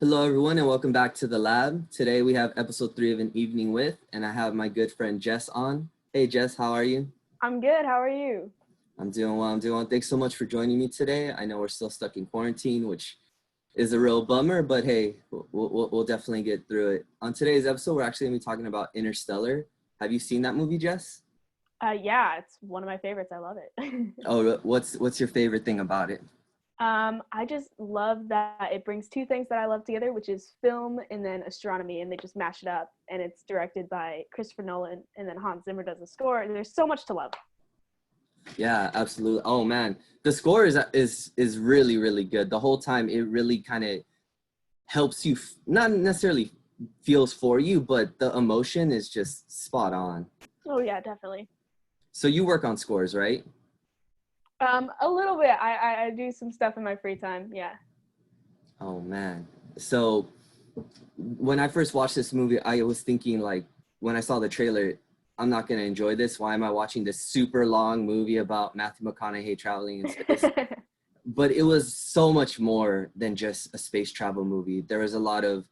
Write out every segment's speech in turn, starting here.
Hello, everyone, and welcome back to the lab. Today we have episode 3 of An Evening With, and I have my good friend Jess on. Hey, Jess, how are you? I'm good. How are you? I'm doing well. I'm doing well. Thanks so much for joining me today. I know we're still stuck in quarantine, which is a real bummer, but hey, we'll definitely get through it. On today's episode, we're actually going to be talking about Interstellar. Have you seen that movie, Jess? Yeah, it's one of my favorites. I love it. Oh, what's your favorite thing about it? I just love that it brings two things that I love together, which is film and then astronomy, and they just mash it up. And it's directed by Christopher Nolan, and then Hans Zimmer does the score. And there's so much to love. Yeah, absolutely. Oh man, the score is really good. The whole time it really kind of helps you, not necessarily feels for you, but the emotion is just spot on. Oh yeah, definitely. So you work on scores, right? A little bit. I do some stuff in my free time. Yeah. Oh man. So when I first watched this movie, I was thinking like when I saw the trailer, I'm not gonna enjoy this. Why am I watching this super long movie about Matthew McConaughey traveling in space? But it was so much more than just a space travel movie. There was a lot of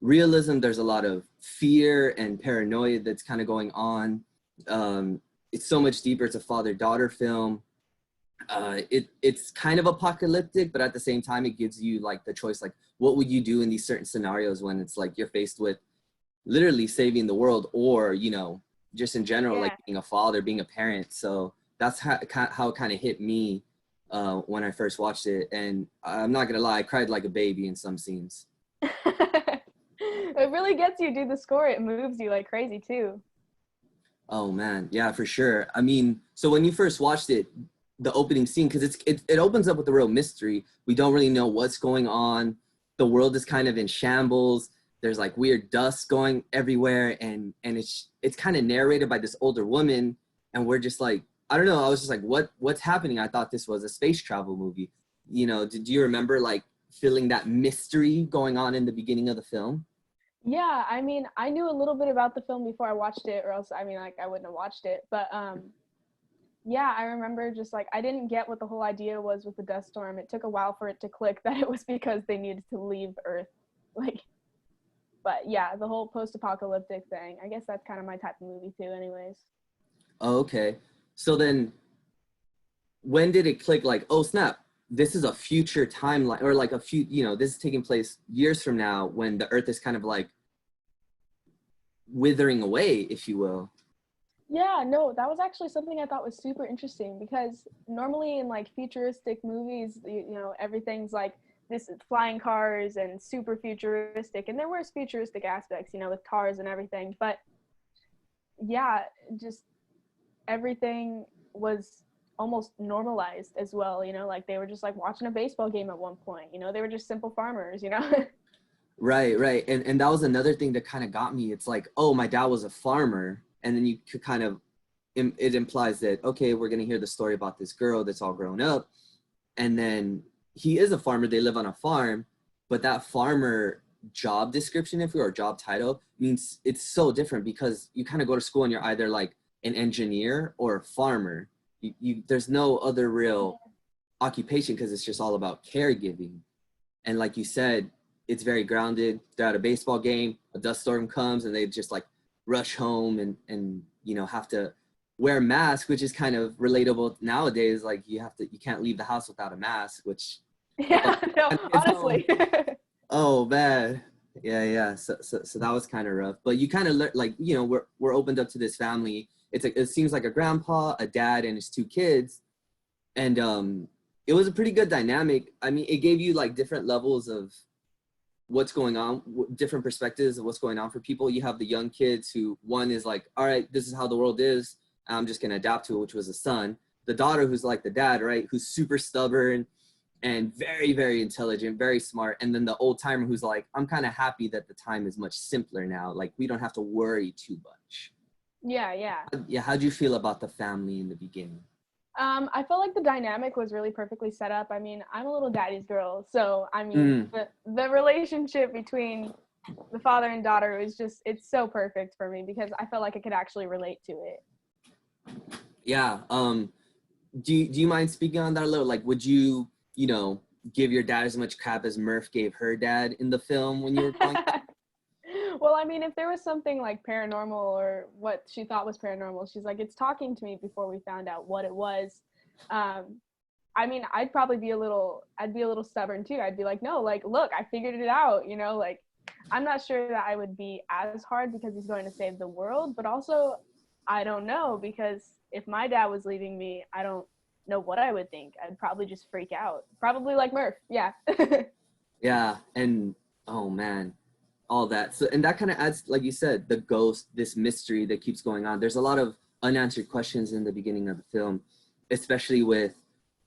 realism. There's a lot of fear and paranoia that's kind of going on. It's so much deeper. It's a father-daughter film. It's kind of apocalyptic, but at the same time, it gives you like the choice, like what would you do in these certain scenarios when it's like you're faced with literally saving the world, or just in general, like Yeah. being a father, being a parent. So that's how it kind of hit me when I first watched it, and I'm not gonna lie, I cried like a baby in some scenes. It really gets you, dude. The score, it moves you like crazy too. Oh man, yeah, for sure. I mean, so when you first watched it, the opening scene, because it opens up with a real mystery. We don't really know what's going on. The world is kind of in shambles. There's like weird dust going everywhere, and it's kind of narrated by this older woman, and we're just like, I don't know. I was just like, what's happening? I thought this was a space travel movie. Did you remember like feeling that mystery going on in the beginning of the film? Yeah, I mean, I knew a little bit about the film before I watched it, or else, I mean, like, I wouldn't have watched it. But yeah, I remember just like I didn't get what the whole idea was with the dust storm. It took a while for it to click that it was because they needed to leave Earth. Like, but yeah, the whole post-apocalyptic thing. I guess that's kind of my type of movie too, anyways. Oh, okay. So then when did it click like, oh snap, this is a future timeline, or like a few, this is taking place years from now when the earth is kind of like withering away, if you will. Yeah, no, that was actually something I thought was super interesting because normally in like futuristic movies, everything's like this flying cars and super futuristic, and there was futuristic aspects, with cars and everything, but yeah, just everything was almost normalized as well, like they were just like watching a baseball game at one point, they were just simple farmers. Right. And that was another thing that kind of got me. It's like, oh, my dad was a farmer, and then you could kind of, it implies that, okay, we're going to hear the story about this girl that's all grown up, and then he is a farmer, they live on a farm, but that farmer job description, if you or job title, means it's so different because you kind of go to school and you're either like an engineer or a farmer. There's no other real occupation because it's just all about caregiving. And like you said, it's very grounded. They're at a baseball game, a dust storm comes, and they just like rush home and have to wear masks, which is kind of relatable nowadays. Like you can't leave the house without a mask, which Yeah, no, it's honestly. oh man. Yeah. So that was kind of rough. But you kind of like, we're opened up to this family. It seems like a grandpa, a dad, and his two kids. And it was a pretty good dynamic. I mean, it gave you like different levels of what's going on, different perspectives of what's going on for people. You have the young kids who, one is like, all right, this is how the world is, I'm just going to adapt to it, which was the son. The daughter, who's like the dad, right, who's super stubborn and very intelligent, very smart. And then the old timer who's like, I'm kind of happy that the time is much simpler now, like we don't have to worry too much. Yeah. Yeah, how'd you feel about the family in the beginning? I felt like the dynamic was really perfectly set up. I mean, I'm a little daddy's girl, so I mean, Mm. the relationship between the father and daughter was just, it's so perfect for me because I felt like I could actually relate to it. Yeah. Do you mind speaking on that a little? Like, would you, give your dad as much crap as Murph gave her dad in the film when you were growing up? Well, I mean, if there was something like paranormal or what she thought was paranormal, she's like, it's talking to me before we found out what it was. I mean, I'd be a little stubborn too. I'd be like, no, like, look, I figured it out, you know, like, I'm not sure that I would be as hard because he's going to save the world, but also I don't know, because if my dad was leaving me, I don't know what I would think. I'd probably just freak out. Probably like Murph. Yeah. Yeah, and oh man, all that. So, and that kind of adds, like you said, the ghost, this mystery that keeps going on. There's a lot of unanswered questions in the beginning of the film, especially with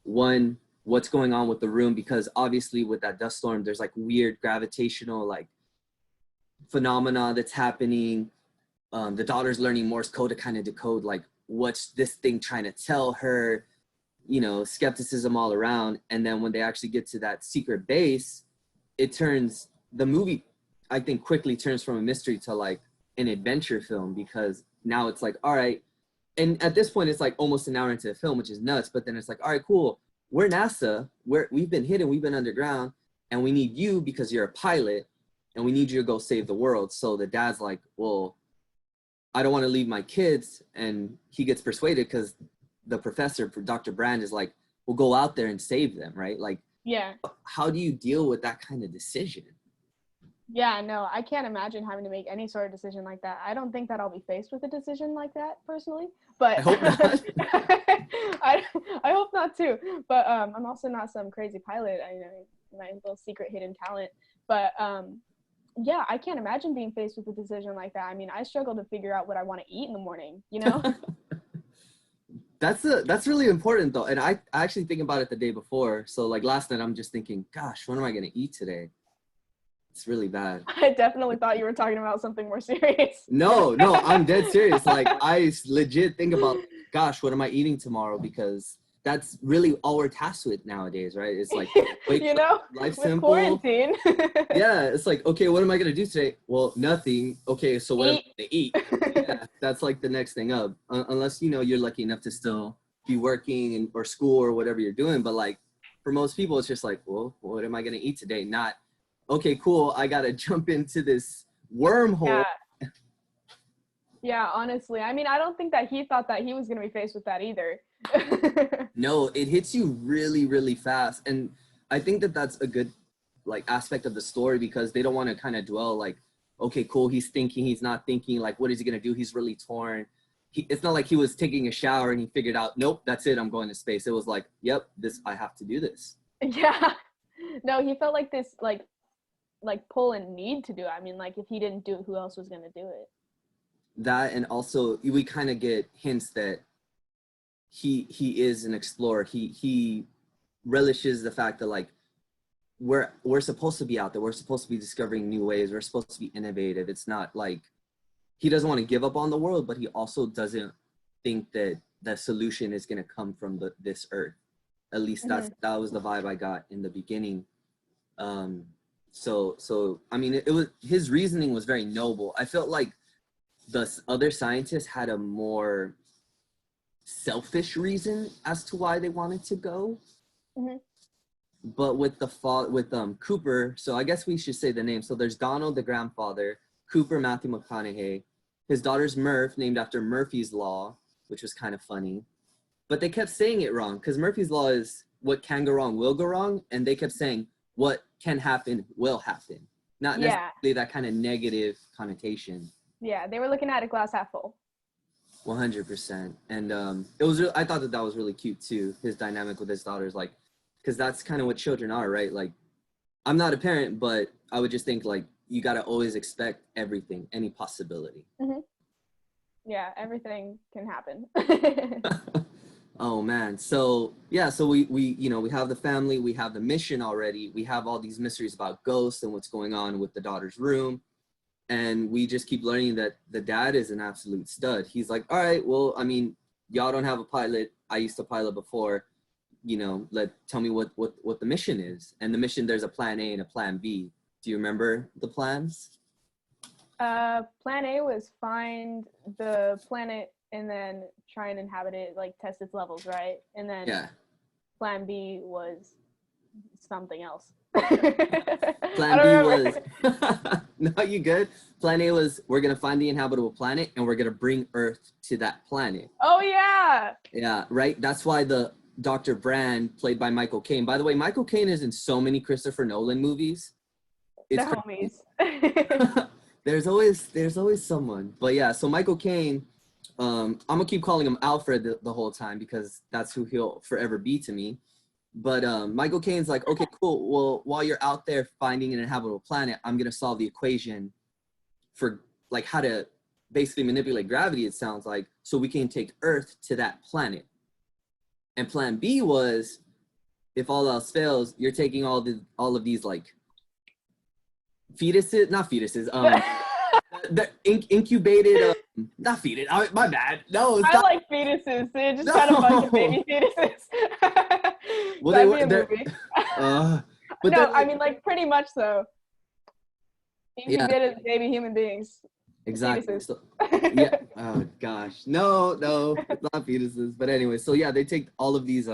one, what's going on with the room, because obviously with that dust storm, there's like weird gravitational like phenomena that's happening. The daughter's learning Morse code to kind of decode like what's this thing trying to tell her, you know, skepticism all around. And then when they actually get to that secret base, the movie, I think, quickly turns from a mystery to like an adventure film, because now it's like, all right. And at this point, it's like almost an hour into the film, which is nuts. But then it's like, all right, cool. We're NASA. We've been hidden. We've been underground. And we need you because you're a pilot. And we need you to go save the world. So the dad's like, well, I don't want to leave my kids. And he gets persuaded because the professor, Dr. Brand, is like, well, go out there and save them, right? Like, Yeah. how do you deal with that kind of decision? Yeah, no, I can't imagine having to make any sort of decision like that. I don't think that I'll be faced with a decision like that personally, but I hope not. I hope not too. But I'm also not some crazy pilot. I know my little secret hidden talent. But yeah, I can't imagine being faced with a decision like that. I mean, I struggle to figure out what I want to eat in the morning, you know? That's really important though. And I actually think about it the day before. So like last night, I'm just thinking, gosh, what am I going to eat today? It's really bad. I definitely thought you were talking about something more serious. No, I'm dead serious. Like I legit think about, gosh, what am I eating tomorrow? Because that's really all we're tasked with nowadays, right? It's like, wake You know, up, life with simple. quarantine. Yeah, it's like, okay, what am I gonna do today? Well, nothing. Okay, so what am Eat. I gonna eat? Yeah, that's like the next thing up. Unless, you know, you're lucky enough to still be working or school or whatever you're doing. But like for most people, it's just like, well, what am I gonna eat today? Not, okay, cool, I gotta jump into this wormhole. Yeah. Yeah, honestly. I mean, I don't think that he thought that he was going to be faced with that either. No, it hits you really, really fast. And I think that that's a good like aspect of the story, because they don't want to kind of dwell like, okay, cool, he's thinking, he's not thinking, like, what is he going to do? He's really torn. It's not like he was taking a shower and he figured out, nope, that's it, I'm going to space. It was like, yep, I have to do this. Yeah. No, he felt like this, like pull and need to do it. I mean, like if he didn't do it, who else was going to do it? That, and also we kind of get hints that he is an explorer. He relishes the fact that like we're supposed to be out there. We're supposed to be discovering new ways. We're supposed to be innovative. It's not like he doesn't want to give up on the world, but he also doesn't think that the solution is going to come from this earth. At least that was the vibe I got in the beginning. So I mean, it was, his reasoning was very noble. I felt like the other scientists had a more selfish reason as to why they wanted to go. Mm-hmm. But with Cooper, so I guess we should say the name. So there's Donald, the grandfather, Cooper, Matthew McConaughey. His daughter's Murph, named after Murphy's Law, which was kind of funny. But they kept saying it wrong, because Murphy's Law is what can go wrong will go wrong. And they kept saying what can happen will happen. Not necessarily that kind of negative connotation. Yeah, they were looking at a glass half full. 100%. And I thought that was really cute too, his dynamic with his daughters, like, because that's kind of what children are, right? Like, I'm not a parent, but I would just think like you got to always expect everything, any possibility. Mm-hmm. Yeah, everything can happen. Oh man. So yeah, so we you know, we have the family, we have the mission already, we have all these mysteries about ghosts and what's going on with the daughter's room. And we just keep learning that the dad is an absolute stud. He's like, all right, well, I mean, y'all don't have a pilot. I used to pilot before. You know, tell me what the mission is. And the mission, there's a plan A and a plan B. Do you remember the plans? Plan A was find the planet and then try and inhabit it, like test its levels, right? And then plan B was something else. I Plan don't B remember. was no, you good. Plan A was we're gonna find the inhabitable planet and we're gonna bring Earth to that planet. Oh yeah, Yeah, right. That's why the Dr. Brand, played by Michael Caine. By the way, Michael Caine is in so many Christopher Nolan movies. the It's crazy. homies. there's always someone. But yeah, so Michael Caine, I'm gonna keep calling him Alfred the whole time because that's who he'll forever be to me. But Michael Caine's like, okay, cool. Well, while you're out there finding an inhabitable planet, I'm gonna solve the equation for like how to basically manipulate gravity. It sounds like so we can take Earth to that planet. And Plan B was, if all else fails, you're taking all of these like fetuses, not fetuses, the incubated, not fetus. My bad. No, I stop. like fetuses. They just had a bunch of No. baby fetuses. Well, they That'd were be a there. movie. But No, then I like, mean like pretty much so. yeah, Incubated baby human beings. exactly. Fetuses. So yeah. Oh gosh. No, it's not fetuses. But anyway, so yeah, they take all of these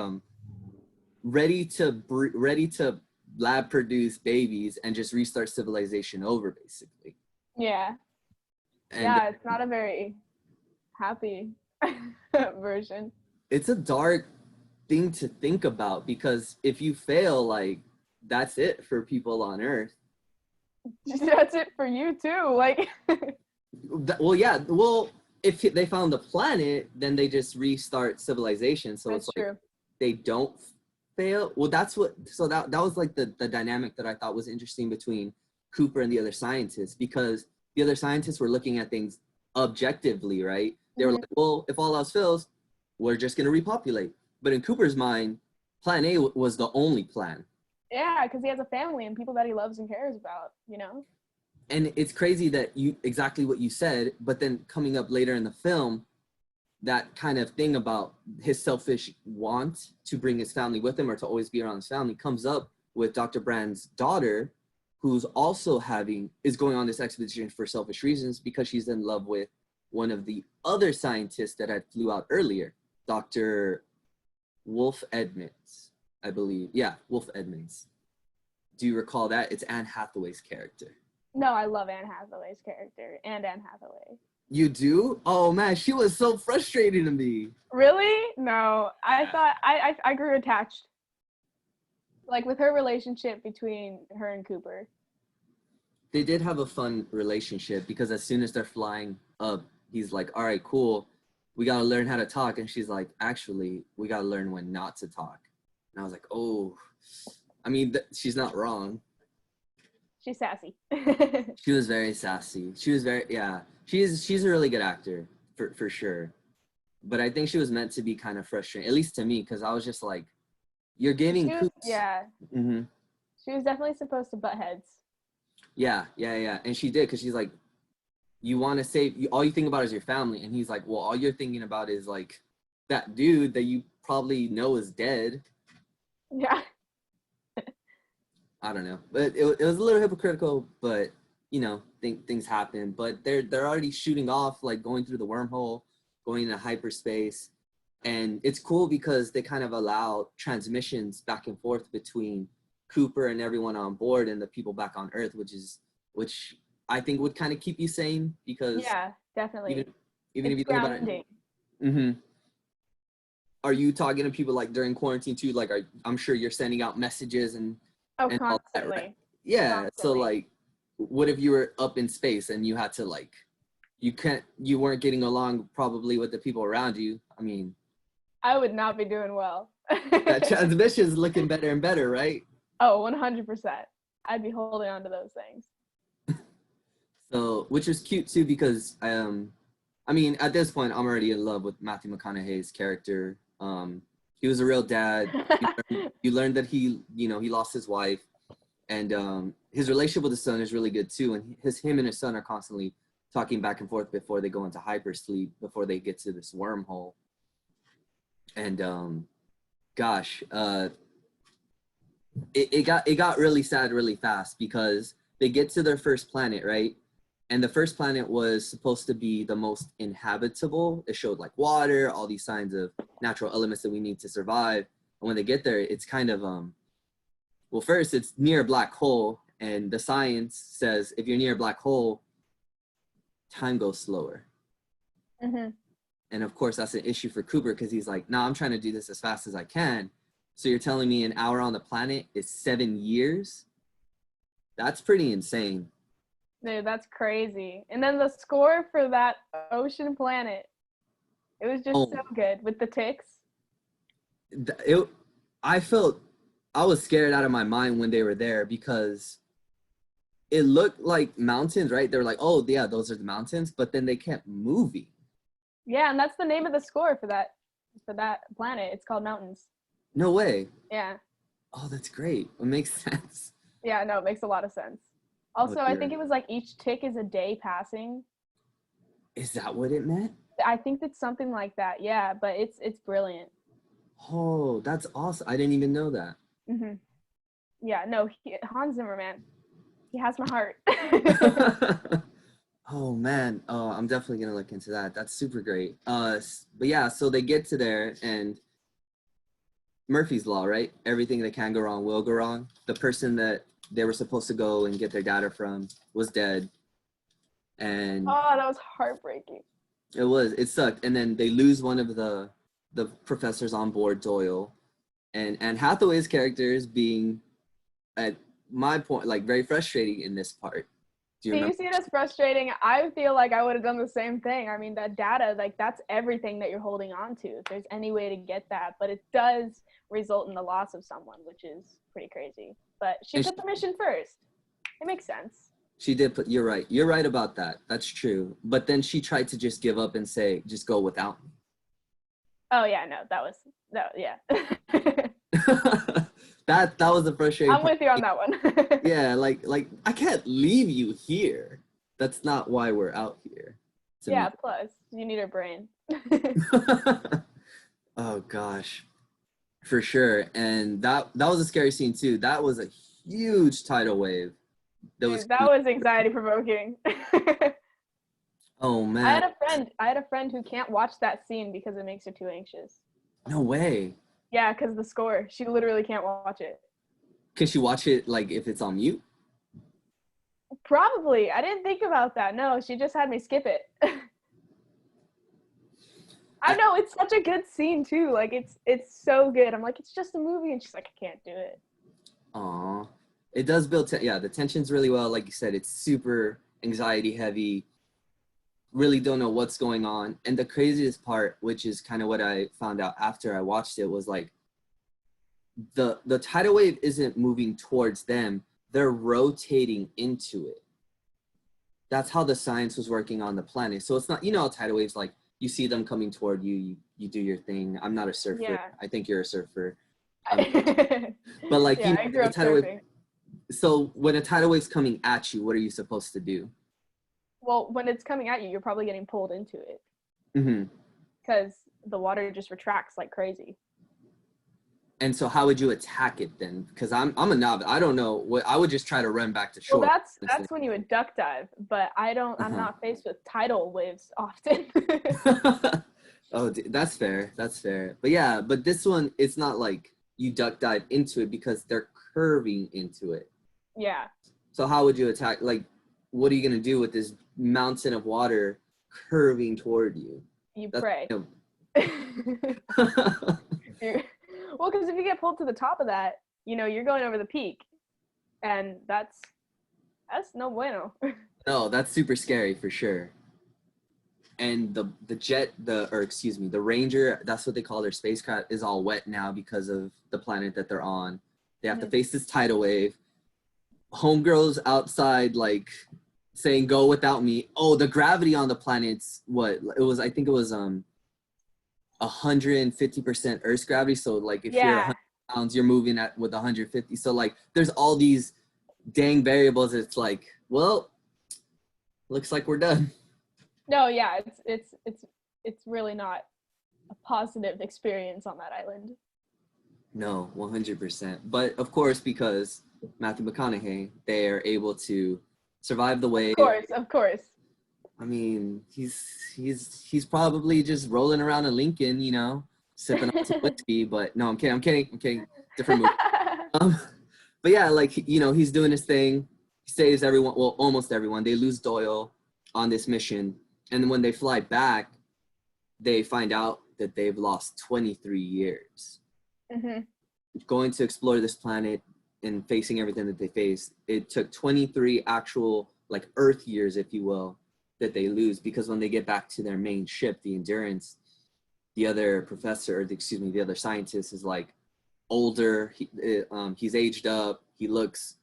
ready to lab produce babies and just restart civilization over basically. Yeah. And Yeah, it's not a very happy version. it's a dark thing to think about because if you fail, like that's it for people on Earth. That's it for you too. Like Well, yeah. Well, if they found the planet, then they just restart civilization. So that's it's like true. they don't fail. Well, that's what. So that was like the dynamic that I thought was interesting between Cooper and the other scientists because the other scientists were looking at things objectively, right? They were like, well, if all else fails, we're just going to repopulate. But in Cooper's mind, Plan A was the only plan. Yeah, because he has a family and people that he loves and cares about, you know? And it's crazy that you exactly what you said, but then coming up later in the film, that kind of thing about his selfish want to bring his family with him or to always be around his family comes up with Dr. Brand's daughter, who's also is going on this expedition for selfish reasons because she's in love with one of the other scientists that had flew out earlier, Dr. Wolf Edmonds, I believe. Yeah, Wolf Edmonds. Do you recall that? It's Anne Hathaway's character. No, I love Anne Hathaway's character and Anne Hathaway. You do? Oh man, she was so frustrating to me. Really? No, I thought I grew attached. Like with her relationship between her and Cooper. They did have a fun relationship because as soon as they're flying up, he's like, all right, cool. We got to learn how to talk. And she's like, actually, we got to learn when not to talk. And I was like, oh, I mean, she's not wrong. She's sassy. She was very sassy. She was very, yeah. She's a really good actor for sure. But I think she was meant to be kind of frustrating, at least to me, because I was just like, you're giving Coops. Yeah. Mm-hmm. She was definitely supposed to butt heads. Yeah. And she did, because she's like, you want to save, all you think about is your family. And he's like, well, all you're thinking about is like that dude that you probably know is dead. Yeah. I don't know. But it was a little hypocritical, but, you know, things happen. But they're already shooting off, like going through the wormhole, going into hyperspace. And it's cool because they kind of allow transmissions back and forth between Cooper and everyone on board and the people back on Earth, which I think would kind of keep you sane because yeah, definitely. Even if you think about it. Mm-hmm. Are you talking to people like during quarantine too? Like, I'm sure you're sending out messages and constantly. all that, right? Yeah. Constantly. So like, what if you were up in space and you had to like, you weren't getting along probably with the people around you? I mean, I would not be doing well. That transmission is looking better and better, right? Oh, 100%. I'd be holding on to those things. So, which was cute too, because I mean, at this point, I'm already in love with Matthew McConaughey's character. He was a real dad. You learned that he lost his wife, and his relationship with his son is really good too. And him and his son are constantly talking back and forth before they go into hypersleep, before they get to this wormhole. And gosh, it got really sad really fast because they get to their first planet, right? And the first planet was supposed to be the most inhabitable. It showed like water, all these signs of natural elements that we need to survive. And when they get there, it's kind of Well, first, it's near a black hole, and the science says if you're near a black hole, time goes slower. Mm-hmm. And of course, that's an issue for Cooper because he's like, "No, I'm trying to do this as fast as I can." So you're telling me an hour on the planet is 7 years? That's pretty insane. Dude, that's crazy. And then the score for that ocean planet, it was just so Oh, good with the ticks. it, I felt I was scared out of my mind when they were there because it looked like mountains, right? They were like, "Oh, yeah, those are the mountains," but then they kept moving. Yeah, and that's the name of the score for that planet. It's called Mountains. No way. Yeah. Oh, that's great. It makes sense. Yeah, no, it makes a lot of sense. Oh Also, I think dear. it was like each tick is a day passing. Is that what it meant? I think it's something like that. Yeah, but it's brilliant. Oh, that's awesome. I didn't even know that. Hmm. Yeah, no, Hans Zimmer, man, he has my heart. Oh man. Oh, I'm definitely gonna look into that. That's super great. But yeah, so they get to there and Murphy's Law, right? Everything that can go wrong will go wrong. The person that they were supposed to go and get their data from was dead. And Oh, that was heartbreaking. it sucked. And then they lose one of the professors on board, Doyle. And Hathaway's character is being at my point, like very frustrating in this part. Do you See, you remember? see it as frustrating. I feel like I would have done the same thing. I mean, that data, like, that's everything that you're holding on to, if there's any way to get that. But it does result in the loss of someone, which is pretty crazy. But she put the mission first. It makes sense. She did put, you're right. You're right about that. That's true. But then she tried to just give up and say, just go without me. Oh, yeah, no, yeah. That was the frustrating I'm part. with you on that one. Yeah, like I can't leave you here. That's not why we're out here. Yeah, plus, you need her brain. Oh gosh. For sure. And that was a scary scene too. That was a huge tidal wave. Dude, that was anxiety provoking. Oh I man. had a friend who can't watch that scene because it makes her too anxious. No way. Yeah, because the score. She literally can't watch it. Can she watch it like if it's on mute? Probably. I didn't think about that. No, she just had me skip it. I know, it's such a good scene too. Like it's so good. I'm like, it's just a movie, and she's like, I can't do it. Aw. It does build yeah, the tension's really well. Like you said, it's super anxiety heavy. Really don't know what's going on. And the craziest part, which is kind of what I found out after I watched it, was like the tidal wave isn't moving towards them, they're rotating into it. That's how the science was working on the planet. So it's not, you know how tidal waves, like you see them coming toward you, you do your thing. I'm not a surfer. Yeah. I think you're a surfer. But like, yeah, you know, I grew up tidal surfing. wave, so when a tidal wave's coming at you, what are you supposed to do? Well, when it's coming at you, you're probably getting pulled into it Mm-hmm. because the water just retracts like crazy. And so how would you attack it then? Because I'm a novice. I don't know what I would just try to run back to shore. Well, that's when you would duck dive, but I'm not faced with tidal waves often. Oh, that's fair. That's fair. But yeah, but this one, it's not like you duck dive into it because they're curving into it. Yeah. So how would you attack? Like, what are you gonna do with this mountain of water curving toward you? You That's, pray. you Well, because if you get pulled to the top of that, you're going over the peak, and that's no bueno. No, that's super scary for sure. And the Ranger, that's what they call their spacecraft, is all wet now because of the planet that they're on. They have to face this tidal wave. Homegirl's outside, like saying, "Go without me." Oh, the gravity on the planet's what? I think it was 150% Earth's gravity. So like if you're 100 pounds, you're moving at with 150. So like there's all these dang variables. It's like, well, looks like we're done. No, yeah, it's really not a positive experience on that island. No, 100%. But of course, because Matthew McConaughey, they are able to survive the wave. Of course. I mean, he's probably just rolling around in Lincoln, sipping on some whiskey. But no, I'm kidding. Different movie. but yeah, like, you know, he's doing his thing. He saves everyone, well, almost everyone. They lose Doyle on this mission. And then when they fly back, they find out that they've lost 23 years. Mm-hmm. Going to explore this planet and facing everything that they face, it took 23 actual, like, Earth years, if you will, that they lose, because when they get back to their main ship, the Endurance, the other professor, or excuse me, the other scientist is like older. He's aged up. He looks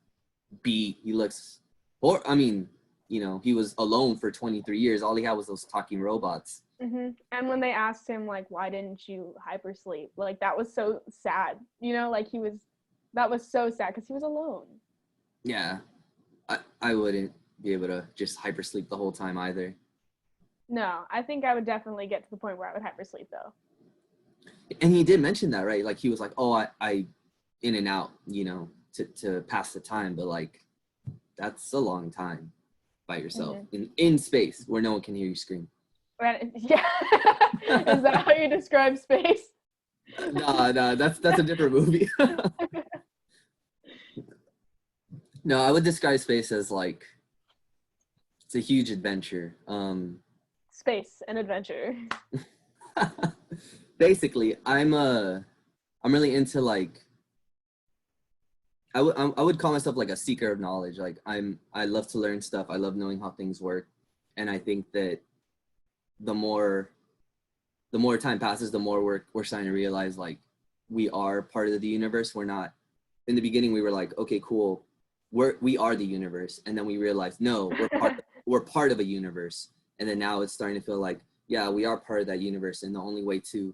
beat. He looks, or I mean, you know, he was alone for 23 years. All he had was those talking robots. Mm-hmm. And when they asked him, like, why didn't you hypersleep? Like, that was so sad. You know, like, that was so sad because he was alone. Yeah, I wouldn't be able to just hypersleep the whole time either. No, I think I would definitely get to the point where I would hypersleep, though. And he did mention that, right? Like, he was like, oh, I in and out, you know, to pass the time. But, like, that's a long time by yourself in space where no one can hear you scream. Right? Yeah. Is that how you describe space? No, that's a different movie. No, I would describe space as like, it's a huge adventure. Space and adventure. Basically, I'm really into, like, I would call myself like a seeker of knowledge. Like, I love to learn stuff. I love knowing how things work, and I think that the more time passes, the more we're starting to realize, like, we are part of the universe. We're not. In the beginning, we were like, okay, cool, we are the universe, and then we realized, no, we're part of a universe, and then now it's starting to feel like, yeah, we are part of that universe, and the only way to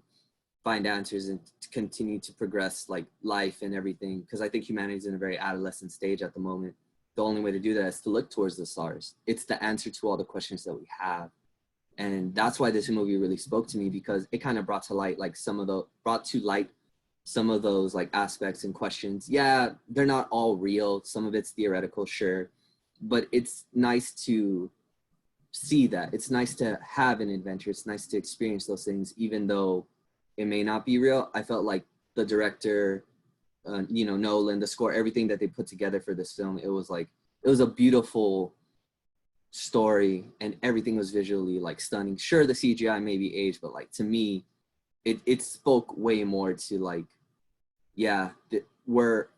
find answers and to continue to progress, like, life and everything, because I think humanity is in a very adolescent stage at the moment. The only way to do that is to look towards the stars. It's the answer to all the questions that we have. And that's why this movie really spoke to me, because it kind of brought to light some of those, like, aspects and questions. Yeah, they're not all real. Some of it's theoretical, sure, but it's nice to see that. It's nice to have an adventure. It's nice to experience those things, even though it may not be real. I felt like the director, you know, Nolan, the score, everything that they put together for this film, it was a beautiful story, and everything was visually, like, stunning. Sure, the CGI may be aged, but, like, to me, it spoke way more to, like, yeah, we're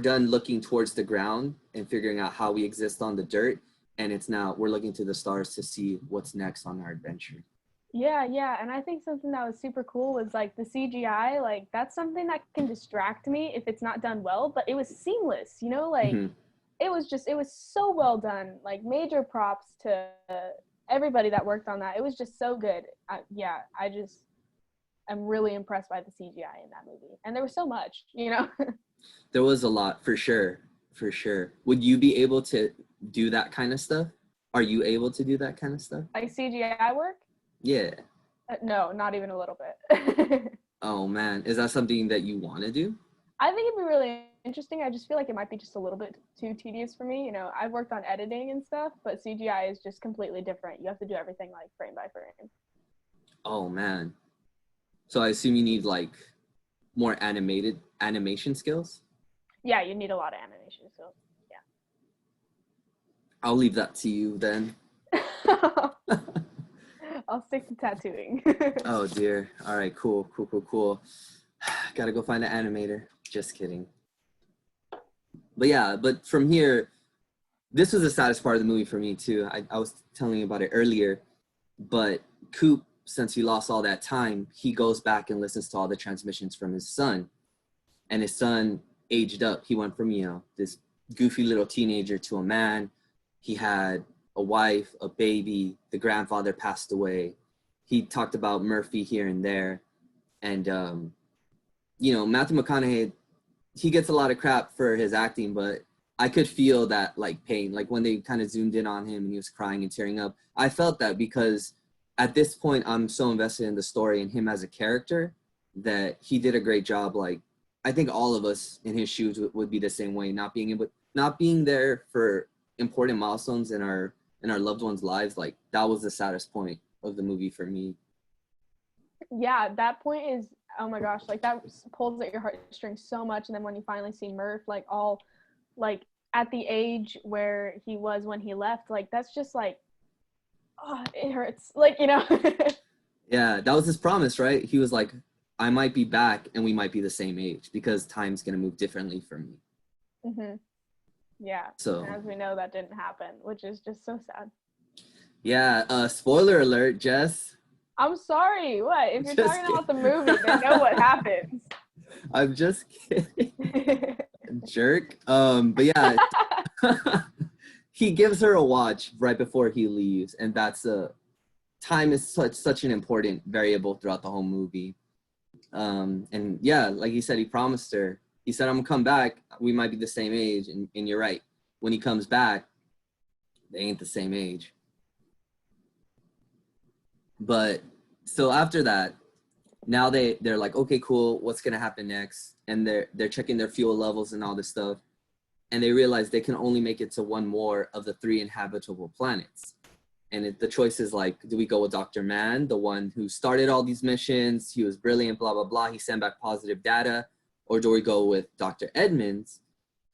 done looking towards the ground and figuring out how we exist on the dirt, and it's now we're looking to the stars to see what's next on our adventure. Yeah, and I think something that was super cool was, like, the CGI. Like, that's something that can distract me if it's not done well, but it was seamless, you know, like, it was so well done. Like, major props to everybody that worked on that. It was just so good. I'm really impressed by the CGI in that movie, and there was so much, you know. There was a lot, for sure. Would you be able to do that kind of stuff? Are you able to do that kind of stuff? Like CGI work? Yeah. No, not even a little bit. Oh man, is that something that you want to do? I think it'd be really interesting. I just feel like it might be just a little bit too tedious for me. You know, I've worked on editing and stuff, but CGI is just completely different. You have to do everything, like, frame by frame. Oh man. So I assume you need, like, more animation skills? Yeah, you need a lot of animation, so yeah. I'll leave that to you then. I'll stick to tattooing. Oh dear. All right, cool. Gotta go find an animator. Just kidding. But yeah, but from here, this was the saddest part of the movie for me too. I was telling you about it earlier, but Coop, since he lost all that time, he goes back and listens to all the transmissions from his son. And his son aged up. He went from, you know, this goofy little teenager to a man. He had a wife, a baby. The grandfather passed away. He talked about Murphy here and there. And, you know, Matthew McConaughey, he gets a lot of crap for his acting, but I could feel that, like, pain. Like, when they kind of zoomed in on him and he was crying and tearing up, I felt that, because at this point, I'm so invested in the story and him as a character that he did a great job. Like, I think all of us in his shoes would be the same way, not being there for important milestones in our loved ones' lives. Like, that was the saddest point of the movie for me. Yeah, that point is oh my gosh, like that pulls at your heartstrings so much. And then when you finally see Murph, like all like at the age where he was when he left, like that's just like, oh, it hurts. Like, you know. Yeah, that was his promise, right? He was like, I might be back and we might be the same age because time's gonna move differently for me. Mm-hmm. Yeah. So And as we know, that didn't happen, which is just so sad. yeah, spoiler alert, Jess. I'm sorry. What? If you're Just talking about the movie, then know what happens. I'm just kidding. Jerk. But yeah, he gives her a watch right before he leaves, and that's time is such an important variable throughout the whole movie. And yeah, like he said, he promised her. He said, I'm gonna come back. We might be the same age, and you're right. When he comes back, they ain't the same age. But so after that, now they're like, okay, cool, what's gonna happen next? And they're checking their fuel levels and all this stuff, and they realize they can only make it to one more of the 3 inhabitable planets. And the choice is like, do we go with Dr. Mann, the one who started all these missions? He was brilliant, blah blah blah. He sent back positive data, or do we go with Dr. Edmonds,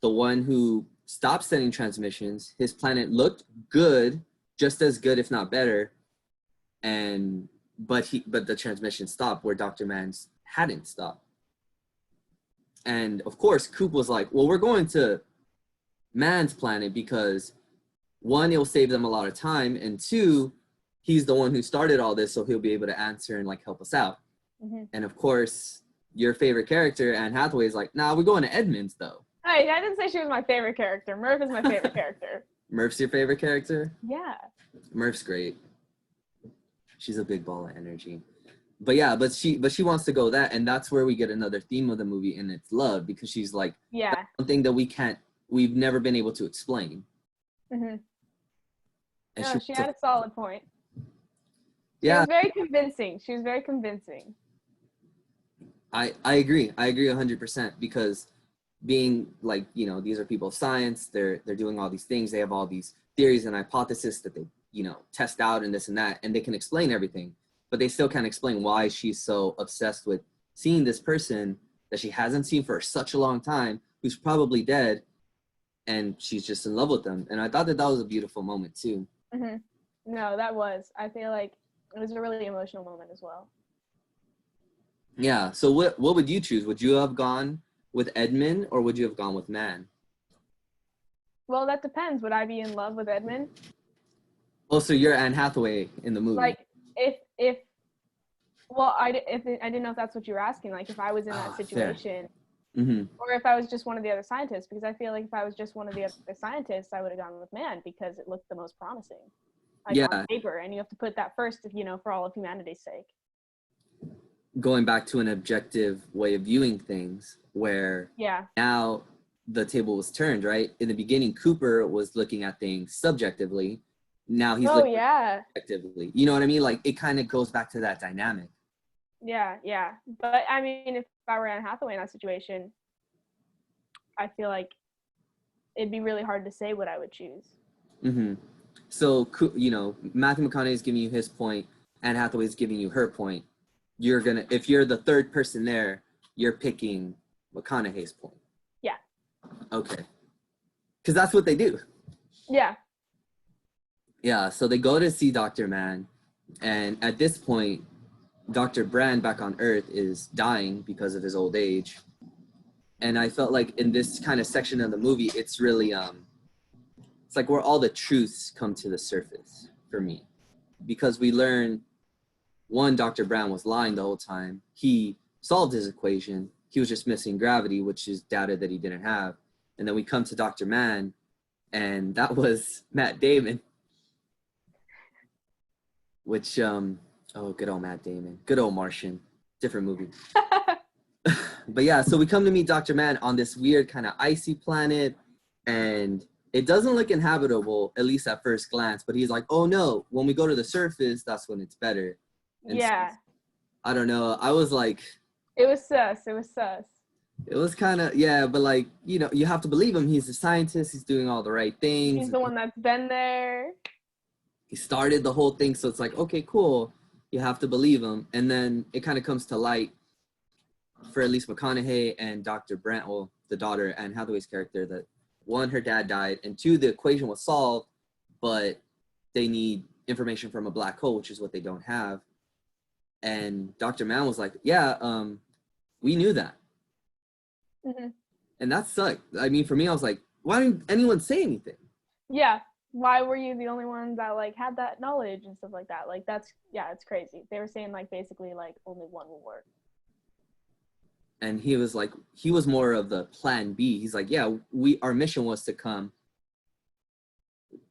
the one who stopped sending transmissions? His planet looked good, just as good, if not better, and but the transmission stopped where Dr. Mann's hadn't stopped. And of course, Coop was like, well, we're going to Mann's planet because 1, it'll save them a lot of time, and 2, he's the one who started all this, so he'll be able to answer and like help us out. Mm-hmm. And of course, your favorite character, Anne Hathaway, is like, nah, we're going to Edmonds though. Hey, I didn't say she was my favorite character. Murph is my favorite character. Murph's your favorite character? Yeah. Murph's great. She's a big ball of energy. But yeah, but she wants to go that, and that's where we get another theme of the movie, and it's love, because she's like, yeah, that's something that we've never been able to explain. Mm-hmm. And No, she had a solid point. She Yeah, was very convincing. She was very convincing. I agree. I agree 100%, because being like, you know, these are people of science, they're doing all these things, they have all these theories and hypotheses that they, you know, test out and this and that, and they can explain everything, but they still can't explain why she's so obsessed with seeing this person that she hasn't seen for such a long time, who's probably dead, and she's just in love with them. And I thought that was a beautiful moment too. Mm-hmm. No, that was. I feel like it was a really emotional moment as well. Yeah. So what would you choose? Would you have gone with Edmund, or would you have gone with Mann? Well, that depends. Would I be in love with Edmund? Oh, so you're Anne Hathaway in the movie. Like, I didn't know if that's what you were asking. Like, if I was in that situation, mm-hmm. or if I was just one of the other scientists, because I feel like if I was just one of the other scientists, I would have gone with Mann because it looked the most promising, like on paper. And you have to put that first, you know, for all of humanity's sake. Going back to an objective way of viewing things, where now the table was turned, right? In the beginning, Cooper was looking at things subjectively. Now he's looking objectively. You know what I mean? Like, it kind of goes back to that dynamic. Yeah. But I mean, if I were Anne Hathaway in that situation, I feel like it'd be really hard to say what I would choose. Mm-hmm. So, you know, Matthew McConaughey is giving you his point, Anne Hathaway is giving you her point. If you're the third person there, you're picking McConaughey's point. Yeah. Okay. Because that's what they do. Yeah. Yeah, so they go to see Dr. Mann, and at this point, Dr. Brand back on Earth is dying because of his old age. And I felt like in this kind of section of the movie, it's really, it's like where all the truths come to the surface for me. Because we learn, one, Dr. Brand was lying the whole time. He solved his equation. He was just missing gravity, which is data that he didn't have. And then we come to Dr. Mann, and that was Matt Damon. Which, good old Matt Damon. Good old Martian. Different movie. But yeah, so we come to meet Dr. Mann on this weird kind of icy planet, and it doesn't look inhabitable, at least at first glance, but he's like, oh no, when we go to the surface, that's when it's better. And so, I don't know. I was like... It was sus. It was kind of, but like, you know, you have to believe him. He's a scientist. He's doing all the right things. He's the one that's been there. He started the whole thing, so it's like, okay, cool. You have to believe him. And then it kind of comes to light for at least McConaughey and Dr. Brand, well, the daughter, Anne Hathaway's character, that one, her dad died, and two, the equation was solved, but they need information from a black hole, which is what they don't have. And Dr. Mann was like, yeah, we knew that. Mm-hmm. And that sucked. I mean, for me, I was like, why didn't anyone say anything? Yeah. Why were you the only one that like had that knowledge and stuff like that? Like that's, yeah, it's crazy. They were saying like basically like only one will work. And he was like, he was more of the plan B. He's like, yeah, our mission was to come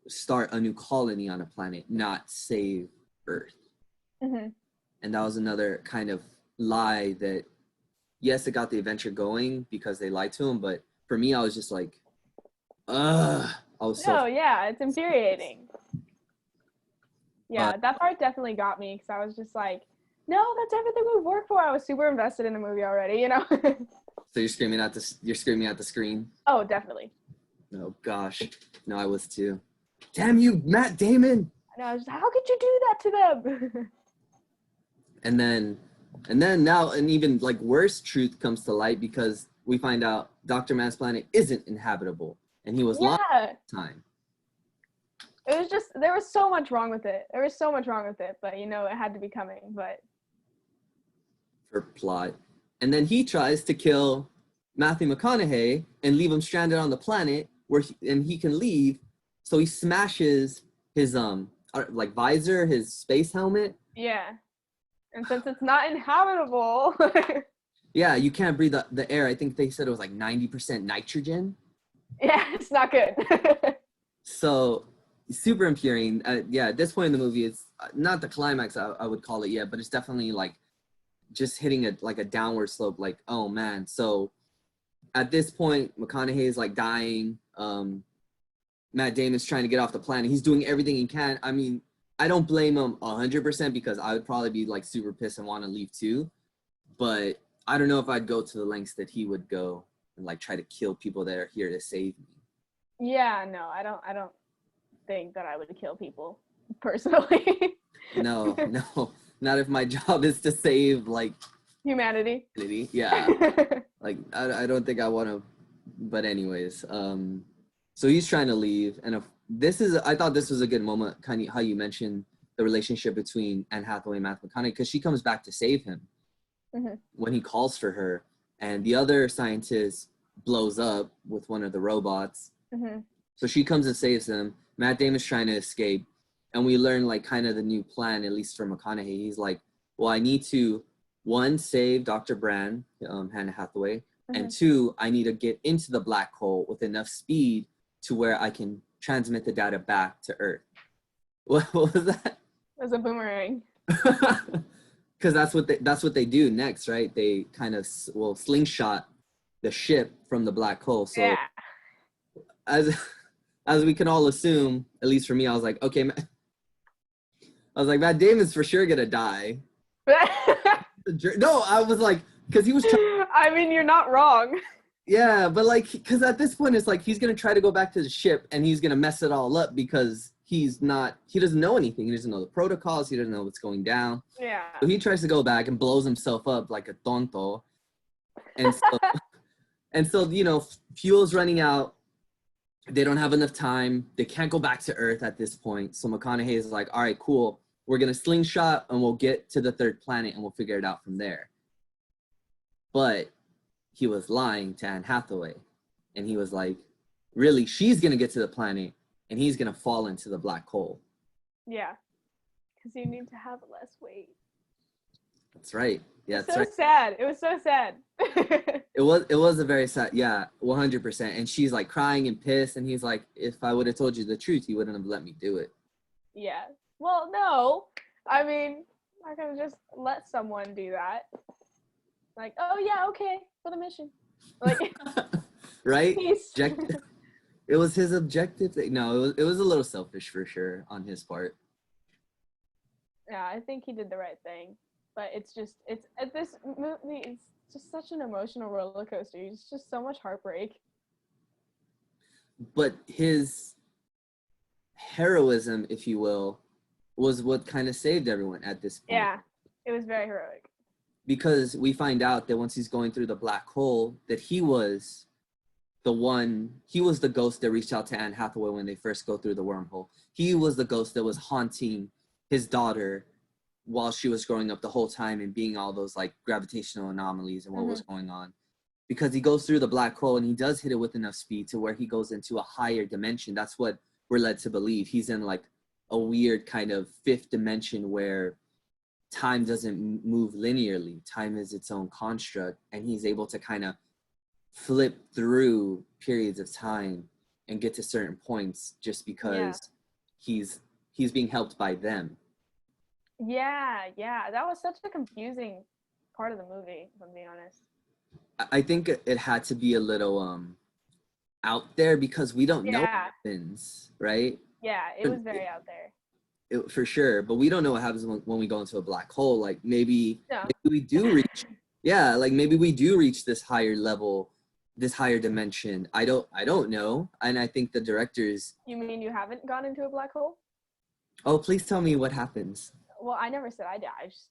start a new colony on a planet, not save Earth. Mm-hmm. And that was another kind of lie that, yes, it got the adventure going because they lied to him, but for me, I was just like, ugh. I was so. No, yeah, it's infuriating. Yeah, that part definitely got me because I was just like, no, that's everything we work for. I was super invested in the movie already, you know. So you're screaming at the screen. Oh, definitely. Oh gosh, no, I was too. Damn you, Matt Damon! And I was just, how could you do that to them? and then now an even like worse truth comes to light because we find out Dr. Mann's planet isn't inhabitable, and he was lying at the time. It was just, there was so much wrong with it. There was so much wrong with it, but you know, it had to be coming, but. For plot. And then he tries to kill Matthew McConaughey and leave him stranded on the planet and he can leave. So he smashes his like visor, his space helmet. Yeah. And since it's not inhabitable. Yeah, you can't breathe the air. I think they said it was like 90% nitrogen. Yeah, it's not good. So super infuriating. Yeah, at this point in the movie, it's not the climax I would call it yet, but it's definitely like just hitting a downward slope. Like, oh man. So at this point, McConaughey is like dying. Matt Damon's trying to get off the planet. He's doing everything he can. I mean, I don't blame him 100% because I would probably be like super pissed and want to leave too. But I don't know if I'd go to the lengths that he would go and like try to kill people that are here to save me. Yeah, no, I don't think that I would kill people personally. No, not if my job is to save like humanity. Yeah. Like I don't think I want to, but anyways, so he's trying to leave, and I thought this was a good moment, kind of how you mentioned the relationship between Anne Hathaway and Matthew McConaughey, because she comes back to save him when he calls for her, and the other scientist blows up with one of the robots. So she comes and saves him. Matt Damon's trying to escape, and we learn like kind of the new plan, at least for McConaughey. He's like, well, I need to, one, save Dr. Brand, Anne Hathaway, and two, I need to get into the black hole with enough speed to where I can transmit the data back to Earth. What was that? It was a boomerang. Because that's what they do next, right? They kind of slingshot the ship from the black hole. So yeah. As we can all assume, at least for me, I was like, okay, Matt Damon's for sure gonna die. No, I was like, because he was I mean, you're not wrong. Yeah, but like, because at this point, it's like he's gonna try to go back to the ship and he's gonna mess it all up because he doesn't know anything. He doesn't know the protocols. He doesn't know what's going down. Yeah. So he tries to go back and blows himself up like a tonto. And so, you know, fuel's running out. They don't have enough time. They can't go back to Earth at this point. So McConaughey is like, all right, cool. We're going to slingshot and we'll get to the third planet and we'll figure it out from there. But he was lying to Anne Hathaway. And he was like, really, she's going to get to the planet and he's going to fall into the black hole. Yeah. Because you need to have less weight. That's right. Yeah, it's so sad. It was so sad. It was a very sad, yeah, 100%. And she's like crying and pissed. And he's like, if I would have told you the truth, you wouldn't have let me do it. Yeah. Well, no. I mean, I'm not going to just let someone do that. Like, oh, yeah, okay, for the mission. Like, right? It was his objective. No, it was a little selfish for sure on his part. Yeah, I think he did the right thing. But it's this movie, it's just such an emotional roller coaster. It's just so much heartbreak. But his heroism, if you will, was what kind of saved everyone at this point. Yeah, it was very heroic. because we find out that once he's going through the black hole, that he was the ghost that reached out to Anne Hathaway when they first go through the wormhole. He was the ghost that was haunting his daughter while she was growing up the whole time and being all those like gravitational anomalies and what was going on. Because he goes through the black hole and he does hit it with enough speed to where he goes into a higher dimension. That's what we're led to believe. He's in like a weird kind of fifth dimension where time doesn't move linearly. Time is its own construct, and he's able to kind of flip through periods of time and get to certain points just because he's being helped by them. Yeah, that was such a confusing part of the movie, if I'm being honest. I think it had to be a little out there because we don't know what happens, right? Yeah, it was very out there. For sure, but we don't know what happens when we go into a black hole. Like maybe we do reach, like maybe we do reach this higher level, this higher dimension. I don't know, and I think the directors. You mean you haven't gone into a black hole? Oh, please tell me what happens. Well, I never said I did. I just,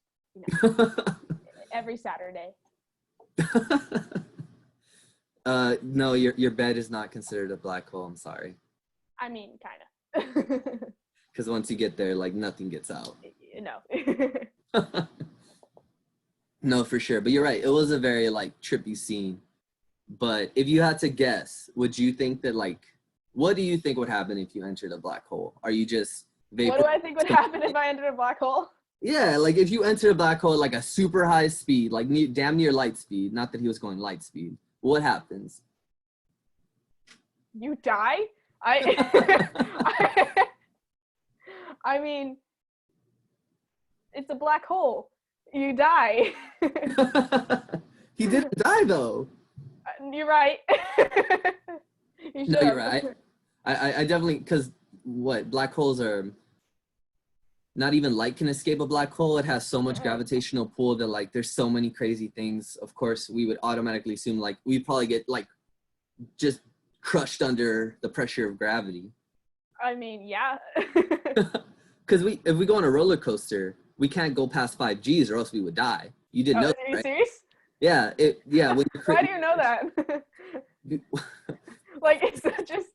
every Saturday. No, your bed is not considered a black hole. I'm sorry. I mean, kind of. Because once you get there, like nothing gets out. No. No, for sure. But you're right. It was a very like trippy scene. But if you had to guess, would you think that like, what do you think would happen if you entered a black hole? Are you just vapor? What do I think would happen if I entered a black hole? Yeah, like if you enter a black hole at like a super high speed, like damn near light speed, not that he was going light speed, what happens? You die? I mean, it's a black hole. You die. He didn't die though. You're right. No, you're right. I definitely, because what, black holes are, not even light can escape a black hole. It has so much gravitational pull that like there's so many crazy things. Of course, we would automatically assume like we'd probably get like just crushed under the pressure of gravity. I mean, yeah. Because if we go on a roller coaster, we can't go past 5 Gs or else we would die. You didn't know that, right? Are you serious? Yeah. When Why do you know that? Like, is that just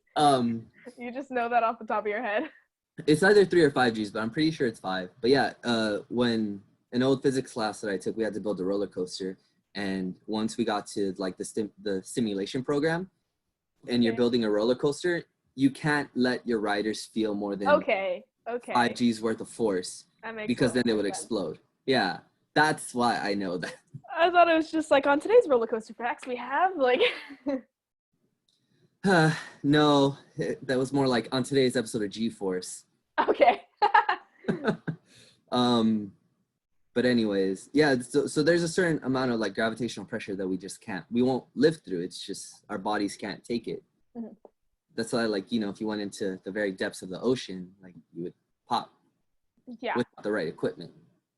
you just know that off the top of your head? It's either 3 or 5 Gs, but I'm pretty sure it's 5. But yeah, when an old physics class that I took, we had to build a roller coaster, and once we got to like the simulation program, and you're building a roller coaster, you can't let your riders feel more than 5 Gs worth of force, because then they would explode. Yeah, that's why I know that. I thought it was just like on today's roller coaster facts we have like. No, that was more like on today's episode of G-Force. Okay. But anyways, yeah, so there's a certain amount of like gravitational pressure that we won't live through. It's just our bodies can't take it. Mm-hmm. That's why, like, if you went into the very depths of the ocean, like you would pop. Yeah. Without the right equipment.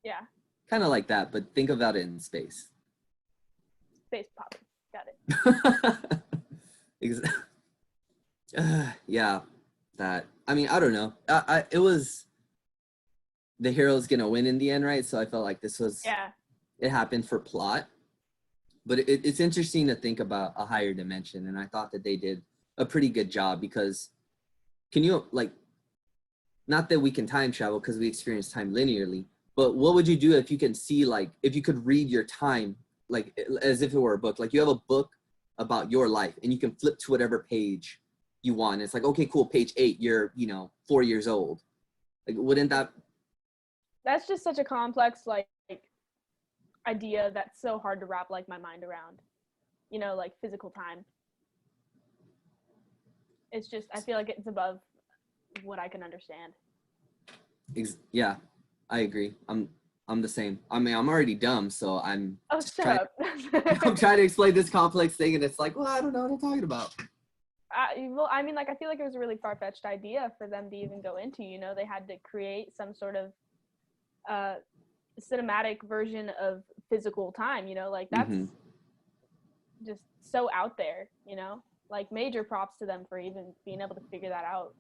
Yeah. Kind of like that, but think about it in space. Space popping. Got it. Yeah, that. I mean, I don't know. It was the hero's gonna win in the end, right? So I felt like this was. Yeah. It happened for plot, but it's interesting to think about a higher dimension, and I thought that they did a pretty good job because, can you like, not that we can time travel because we experience time linearly, but what would you do if you can see like if you could read your time like as if it were a book? Like you have a book about your life, and you can flip to whatever page you want. It's like, okay, cool, page 8, you're 4 years old. Like, wouldn't that? That's just such a complex like idea that's so hard to wrap like my mind around. Like physical time. It's just, I feel like it's above what I can understand. Yeah, I agree. I'm the same. I mean, I'm already dumb, so I'm. Oh, shut up. I'm trying to explain this complex thing, and it's like, well, I don't know what I'm talking about. Well, I mean, like, I feel like it was a really far-fetched idea for them to even go into. They had to create some sort of cinematic version of physical time. Like that's just so out there. Like major props to them for even being able to figure that out.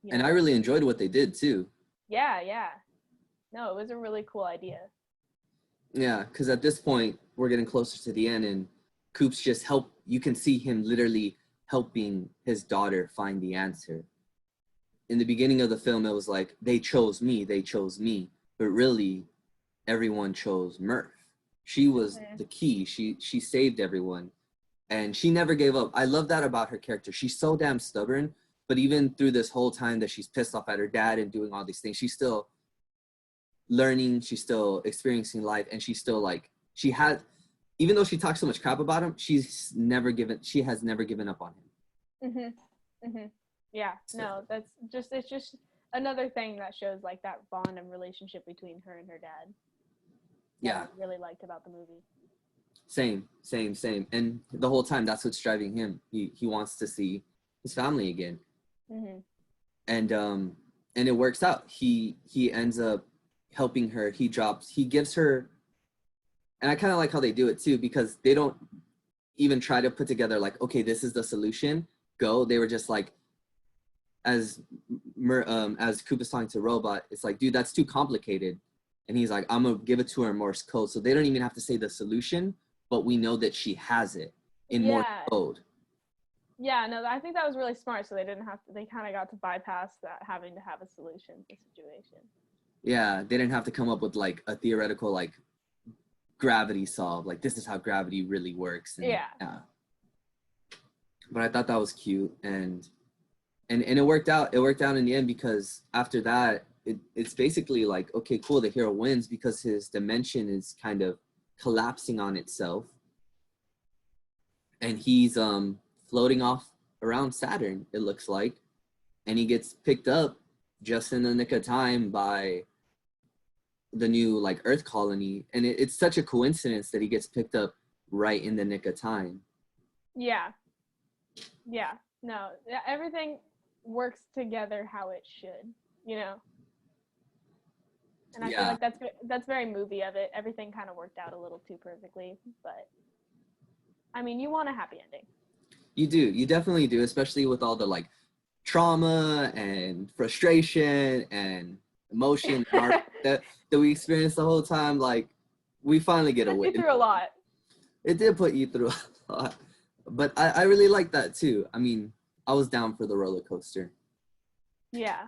And I really enjoyed what they did too. Yeah. No, it was a really cool idea. Yeah, because at this point we're getting closer to the end, and Coop's just help. You can see him literally helping his daughter find the answer. In the beginning of the film, it was like they chose me, but really, everyone chose Murph. She was the key. She saved everyone, and she never gave up. I love that about her character. She's so damn stubborn, but even through this whole time that she's pissed off at her dad and doing all these things, she's still learning, she's still experiencing life, and she's still like she had, even though she talks so much crap about him, she has never given up on him. Yeah, So, no, it's just another thing that shows like that bond and relationship between her and her dad that yeah, I really liked about the movie. same. And the whole time, that's what's driving him. He wants to see his family again. And it works out. He ends up helping her. He gives her, and I kind of like how they do it too, because they don't even try to put together like, okay, this is the solution, go. They were just like, as Coop is talking to Robot, it's like, dude, that's too complicated. And he's like, I'm gonna give it to her in Morse code, so they don't even have to say the solution, but we know that she has it in Morse code. Yeah, no, I think that was really smart. So they didn't have to. They kind of got to bypass that having to have a solution to the situation. Yeah, they didn't have to come up with like a theoretical like gravity solve, like this is how gravity really works. And, yeah. But I thought that was cute, and it worked out. It worked out in the end, because after that, it's basically like, okay, cool, the hero wins because his dimension is kind of collapsing on itself, and he's floating off around Saturn, it looks like, and he gets picked up just in the nick of time by the new like Earth colony, and it's such a coincidence that he gets picked up right in the nick of time. Yeah, no, everything works together how it should, you know. And I feel like that's very movie of it. Everything kind of worked out a little too perfectly, but I mean, you want a happy ending. You definitely do, especially with all the like trauma and frustration and emotion that we experienced the whole time. Like, we finally get a win. Through a lot. It did put you through a lot, but I really like that too. I mean, I was down for the roller coaster. Yeah.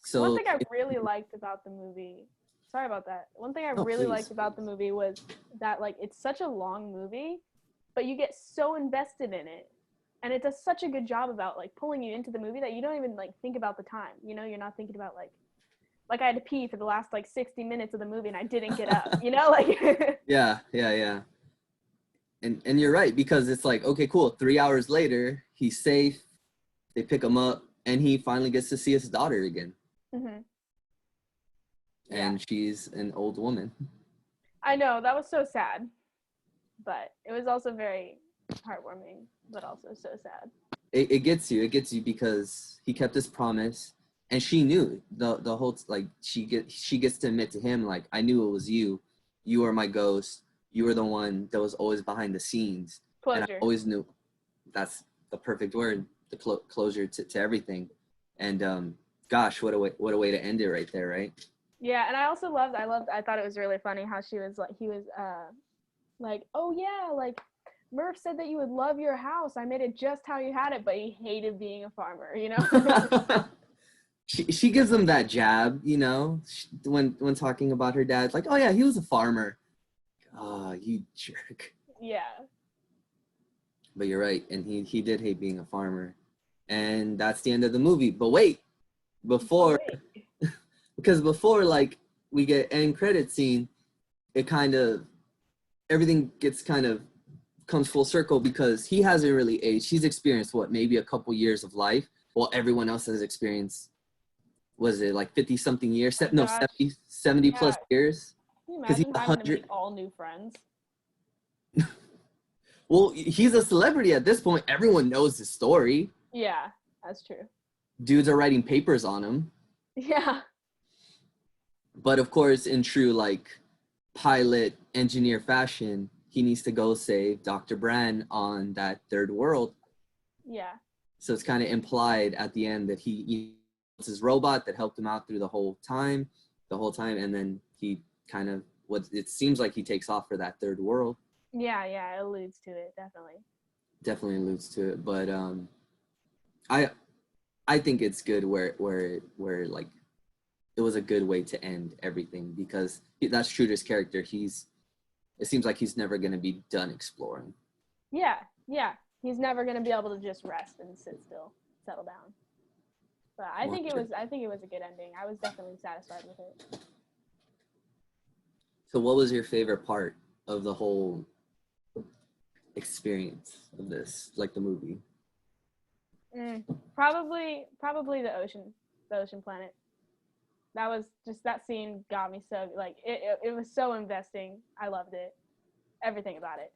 So one thing I really liked about the movie, sorry about that. One thing I really liked about the movie was that like it's such a long movie, but you get so invested in it. And it does such a good job about like pulling you into the movie that you don't even like think about the time. You know, you're not thinking about like I had to pee for the last like 60 minutes of the movie and I didn't get up, you know, like yeah. And you're right, because it's like, okay, cool, 3 hours later, he's safe, they pick him up, and he finally gets to see his daughter again. And she's an old woman. I know, that was so sad, but it was also very heartwarming, but also so sad. It gets you because he kept his promise, and she knew the whole, like, she gets to admit to him, like, I knew it was you were my ghost, you were the one that was always behind the scenes. Closure. And I always knew. That's the perfect word, the closure to everything. And gosh, what a way to end it right there, right? Yeah, and I thought it was really funny how he was like, oh yeah, like Murph said that you would love your house. I made it just how you had it, but he hated being a farmer, you know? she gives him that jab, you know, when talking about her dad, like, oh yeah, he was a farmer. Oh, you jerk. Yeah. But you're right, and he did hate being a farmer. And that's the end of the movie. But wait, because before like we get end credit scene, it kind of, everything gets kind of comes full circle, because he hasn't really aged. He's experienced what, maybe a couple years of life, while everyone else has experienced, was it like 50 something years? No, 70 plus years. Can you imagine having to meet all new friends? Well, he's a celebrity at this point. Everyone knows his story. Yeah, that's true. Dudes are writing papers on him. Yeah. But of course, in true like pilot engineer fashion, he needs to go save Dr. Bran on that third world. Yeah. So it's kind of implied at the end that he was his robot that helped him out through the whole time, and then he kind of what it seems like he takes off for that third world. Yeah, it alludes to it, definitely. Definitely alludes to it, but I think it's good where like it was a good way to end everything, because that's true to his character. It seems like he's never going to be done exploring. Yeah. He's never gonna be able to just rest and sit still, settle down. But I think it was a good ending. I was definitely satisfied with it. So what was your favorite part of the whole experience of this, like the movie? Probably the ocean planet. That was just, that scene got me so, like, it was so investing. I loved it. Everything about it.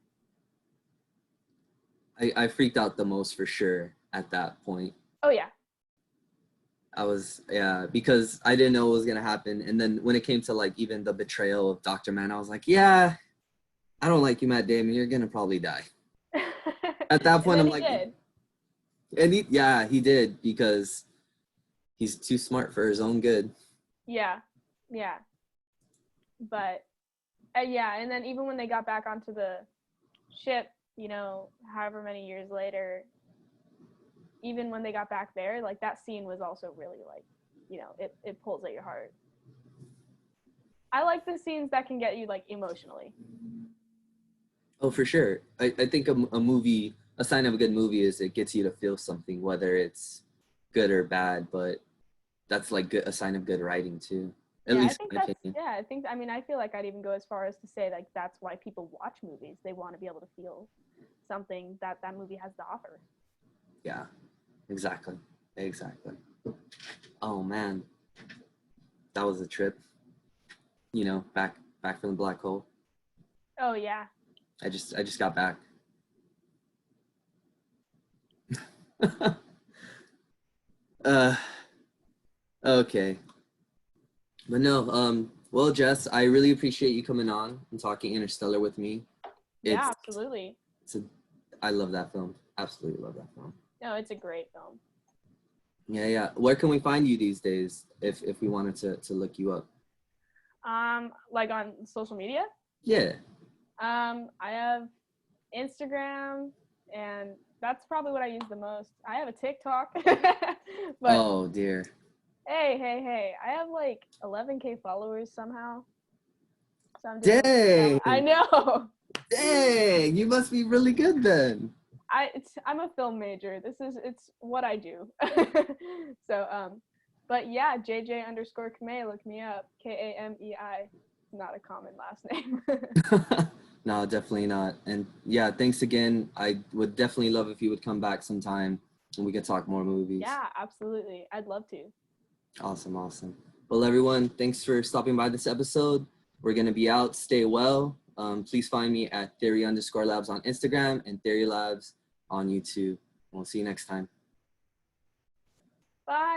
I freaked out the most for sure at that point. Oh yeah. Because I didn't know what was gonna happen. And then when it came to like even the betrayal of Dr. Mann, I was like, yeah, I don't like you, Matt Damon. You're gonna probably die. At that point, I'm like, did. And he did, because he's too smart for his own good. Yeah. But and then even when they got back onto the ship, however many years later, even when they got back there, like that scene was also really like, it pulls at your heart. I like the scenes that can get you like emotionally. Oh, for sure. I think a movie, a sign of a good movie is it gets you to feel something, whether it's good or bad, but that's like a sign of good writing too. At least in my opinion. I feel like I'd even go as far as to say like that's why people watch movies. They want to be able to feel something that movie has to offer. Yeah, exactly. Oh man, that was a trip. Back from the black hole. Oh yeah. I just got back. Okay. But no, well, Jess, I really appreciate you coming on and talking Interstellar with me. Yeah, absolutely. I love that film. Absolutely love that film. No, it's a great film. Yeah. Where can we find you these days if we wanted to look you up? Like on social media? Yeah. I have Instagram, and that's probably what I use the most. I have a TikTok. But oh dear. Hey. I have like 11K followers somehow. So I'm doing Dang. I know. Dang, you must be really good then. I'm a film major. It's what I do. So but yeah, JJ_Kamei, look me up. Kamei. Not a common last name. No, definitely not. And yeah, thanks again. I would definitely love if you would come back sometime and we could talk more movies. Yeah, absolutely. I'd love to. Awesome. Well, everyone, thanks for stopping by this episode. We're going to be out. Stay well. Please find me at Theory_Labs on Instagram and Theory Labs on YouTube. We'll see you next time. Bye.